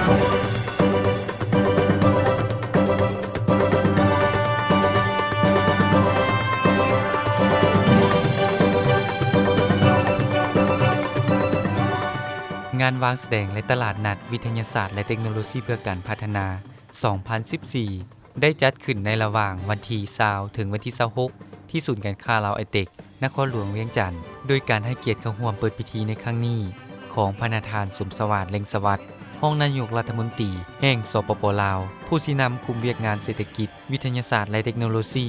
งานวางแสดงและตลาดนัดวิทยาศาสตร์และเทคโนโลยีเพื่อการพัฒนา 2014 ได้จัดขึ้นในระหว่างวันที่20ถึงวันที่26ที่ศูนย์การค้าลาวไอเทคนครหลวงเวียงจันทน์โดยการให้เกียรติเข้าร่วมเปิดพิธีในครั้งนี้ของพระนาถานสมสวัสดิ์เล็งสวัสดิ์รองนายกรัฐมนตรีแห่งสปป.ลาวผู้สินำกลุ่มเวียกงานเศรษฐกิจวิทยาศาสตร์และเทคโนโลยี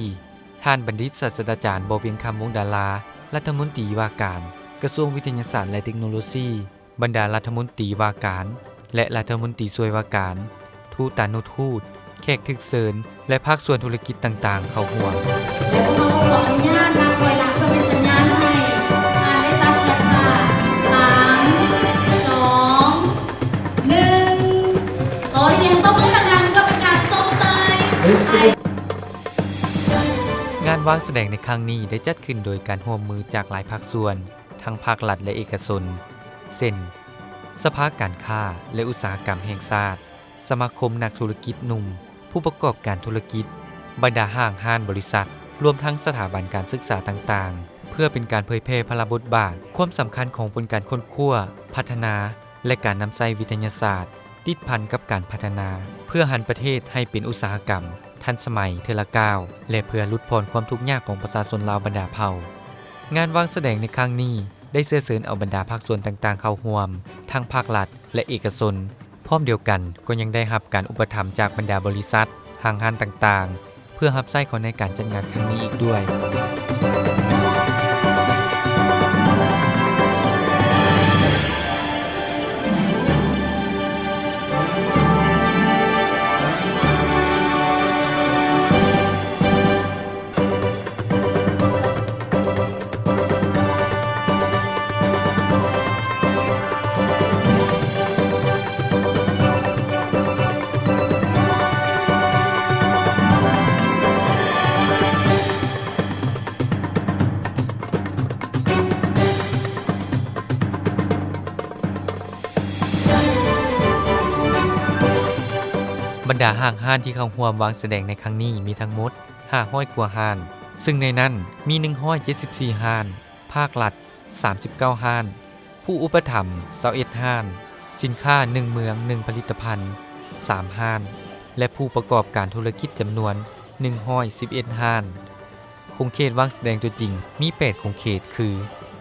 ท่านบัณฑิตศาสตราจารย์บเวียงคำวงศ์ดารารัฐมนตรีว่าการกระทรวงวิทยาศาสตร์และเทคโนโลยีบรรดารัฐมนตรีว่าการและรัฐมนตรีช่วยว่าการทูตานุทูตแขกถึกเชิญและภาคส่วนธุรกิจต่างๆเข้าร่วมและพวกเราก็ขออนุญาตนับถอยหลังเพื่อเป็นสัญญาณให้งานได้ตัดแคปค่ะ3 2 1ขอเสียงตบมือดังๆเพื่อเป็นการส่งเสริมงานวางแสดงในครั้งนี้ได้จัดขึ้นโดยการร่วมมือจากหลายภาคส่วนทั้งภาครัฐและเอกชนเช่นสภาการค้าและอุตสาหกรรมแห่งชาติสมาคมนักธุรกิจหนุ่มผู้ประกอบการธุรกิจบรรดาห้างห้านบริษัทรวมทั้งสถาบันการศึกษาต่างๆเพื่อเป็นการเผยแพร่พระบทบาทความสำคัญของผลการค้นคว้าพัฒนาและการนำใช้วิทยาศาสตร์ติดพันกับการพัฒนาเพื่อหันประเทศให้เป็นอุตสาหกรรมทันสมัยเทอละก้าวและเพื่อลดพ้นความทุกข์ยากของประชาชนลาวบรรดาเผ่างานวางแสดงในครั้งนี้ได้เชิญเอาบรรดาภาคส่วนต่างๆเข้าร่วมทั้งภาครัฐและเอกชนพร้อมเดียวกันก็ยังได้รับการอุปถัมภ์จากบรรดาบริษัทห้างห้านต่างๆเพื่อรับใช้เขาในการจัดงานครั้งนี้อีกด้วยบรรดาห้างห้านที่เข้าร่วมวางแสดงในครั้งนี้มีทั้งหมด500กว่าห้านซึ่งในนั้นมี174ห้านภาครัฐ39ห้านผู้อุปถัมภ์21ห้านสินค้า1เมือง1ผลิตภัณฑ์3ห้านและผู้ประกอบการธุรกิจจำนวน111ห้านคงเขตวางแสดงตัวจริงมี8คงเขตคือ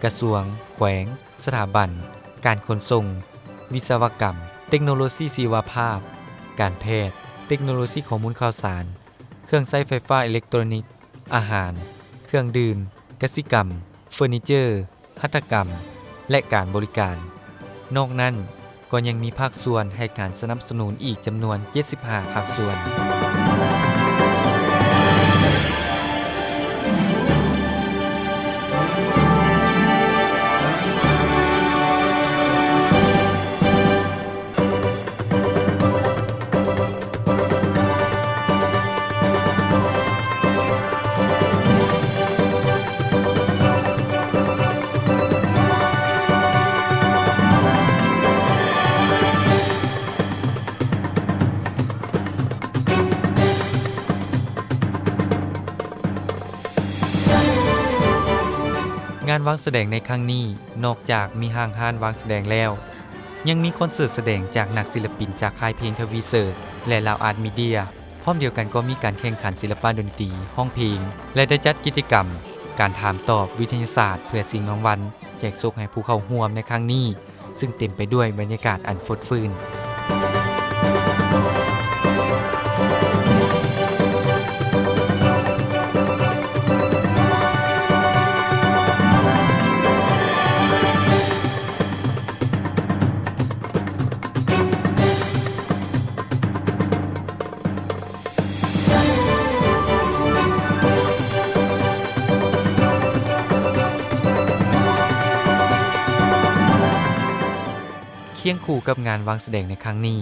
กระทรวงแขวงสถาบันการขนส่งวิศวกรรมเทคโนโลยีชีวภาพการแพทย์เทคโนโลยีข้อมูลข่าวสารเครื่องใช้ไฟฟ้าอิเล็กทรอนิกส์อาหารเครื่องดื่มกสิกรรมเฟอร์นิเจอร์หัตถกรรมและการบริการนอกนั้นก็ยังมีภาคส่วนให้การสนับสนุนอีกจำนวน75ภาคส่วนงานวางแสดงในครั้งนี้นอกจากมีห้างห้านวางแสดงแล้วยังมีคอนเสิร์ตแสดงจากนักศิลปินจากค่ายเพลงทวีเสิร์ชและลาวอาร์ตมีเดียพร้อมเดียวกันก็มีการแข่งขันศิลปะดนตรีห้องเพลงและได้จัดกิจกรรมการถามตอบวิทยาศาสตร์เพื่อสิ่งรางวัลแจกโชคให้ผู้เข้าร่วมในครั้งนี้ซึ่งเต็มไปด้วยบรรยากาศอันฟดฟื้นเคียงคู่กับงานวางแสดงในครั้งนี้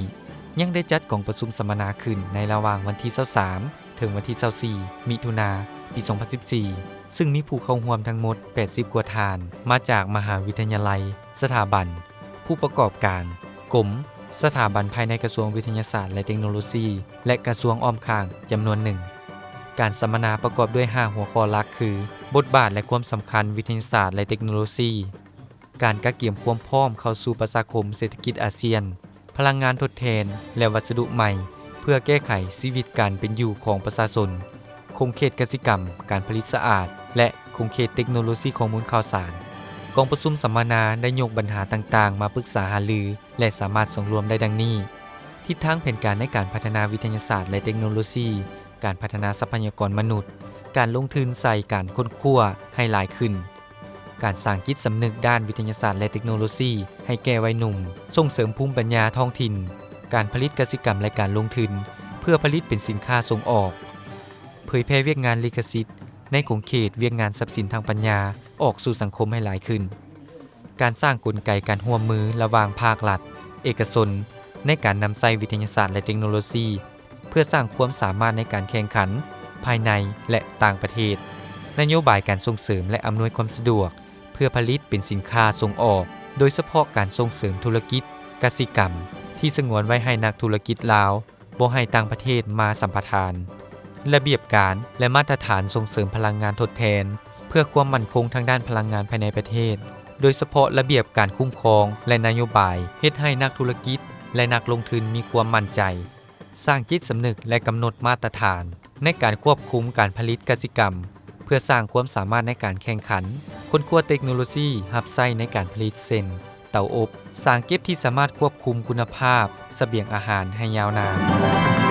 ยังได้จัดกองประชุมสัมมนาขึ้นในระหว่างวันที่23ถึงวันที่24มิถุนายนปี 2014ซึ่งมีผู้เข้าร่วมทั้งหมด80กว่าท่านมาจากมหาวิทยาลัยสถาบันผู้ประกอบการกรม สถาบันภายในกระทรวงวิทยาศาสตร์และเทคโนโลยีและกระทรวงอ้อมข้างจำนวนหนึ่งการสัมมนาประกอบด้วย5หัวข้อหลักคือบทบาทและความสำคัญวิทยาศาสตร์และเทคโนโลยีการกะเกียมความพร้อมเข้าสู่ประชาคมเศรษฐกิจอาเซียนพลังงานทดแทนและวัสดุใหม่เพื่อแก้ไขชีวิตการเป็นอยู่ของประชาชนคงเขตกสิกรรมการผลิตสะอาดและคงเขตเทคโนโลยีข้อมูลข่าวสารกองประชุมสัมมนาได้ยกปัญหาต่างๆมาปรึกษาหารือและสามารถส่งรวมได้ดังนี้ทิศทางแผนการในการพัฒนาวิทยาศาสตร์และเทคโนโลยีการพัฒนาทรัพยากรมนุษย์การลงทุนใส่การค้นคว้าให้หลายขึ้นการสร้างจิตสำนึกด้านวิทยาศาสตร์และเทคโนโลยีให้แก่วัยหนุ่มส่งเสริมภูมิปัญญาท้องถิ่นการผลิตกสิกรรมและการลงทุนเพื่อผลิตเป็นสินค้าส่งออกเผยแพร่เวียกงานลิขสิทธิ์ในขงเขตเวียกงานทรัพย์สินทางปัญญาออกสู่สังคมให้หลายขึ้นการสร้างกลไกการร่วมมือระหว่างภาครัฐเอกชนในการนำใช้วิทยาศาสตร์และเทคโนโลยีเพื่อสร้างความสามารถในการแข่งขันภายในและต่างประเทศนโยบายการส่งเสริมและอำนวยความสะดวกเพื่อผลิตเป็นสินค้าส่งออกโดยเฉพาะการส่งเสริมธุรกิจกสิกรรมที่สงวนไว้ให้นักธุรกิจลาวบ่ให้ต่างประเทศมาสัมปทานระเบียบการและมาตรฐานส่งเสริมพลังงานทดแทนเพื่อความมั่นคงทางด้านพลังงานภายในประเทศโดยเฉพาะระเบียบการคุ้มครองและนโยบายเฮ็ดให้นักธุรกิจและนักลงทุนมีความมั่นใจสร้างจิตสำนึกและกำหนดมาตรฐานในการควบคุมการผลิตกสิกรรมเพื่อสร้างความสามารถในการแข่งขันค้นคว้าเทคโนโลยีรับใช้ในการผลิตเส้นเตาอบสร้างเก็บที่สามารถควบคุมคุณภาพเสบียงอาหารให้ยาวนาน